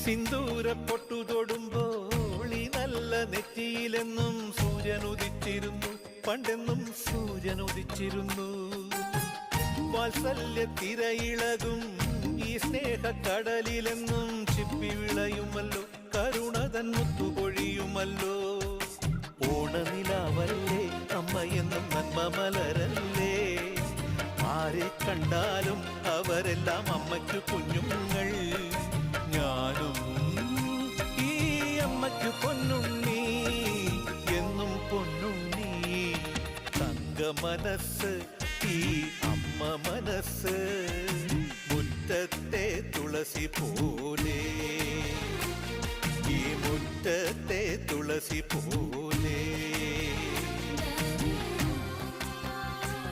സിന്ദൂര പൊട്ടു തൊടുമ്പോൾ ഈ നല്ല നെറ്റിയിലെന്നും സൂര്യൻ ഉദിച്ചിരുന്നു, പണ്ടെന്നും സൂര്യൻ ഉദിച്ചിരുന്നു. വാത്സല്യ തിരയിളകും ഈ സ്നേഹക്കടലിലെന്നും ചിപ്പി വിളയുമല്ലോ, കരുണതൻ മുത്തുപൊഴിയുമല്ലോ. ഓണനിലാവല്ലേ അമ്മയെന്നും നന്മ മലരല്ലേ, ആരെ കണ്ടാലും അവരെല്ലാം അമ്മയ്ക്കു കുഞ്ഞുങ്ങൾ. ഞാനും ഈ അമ്മയ്ക്കു പൊന്നുണ്ണി, എന്നും പൊന്നുണ്ണി. തങ്ക മനസ്സ് ഈ അമ്മ മനസ്സ്, മുറ്റത്തെ തുളസി പോലെ, ഈ മുറ്റത്തെ തുളസി പോലെ.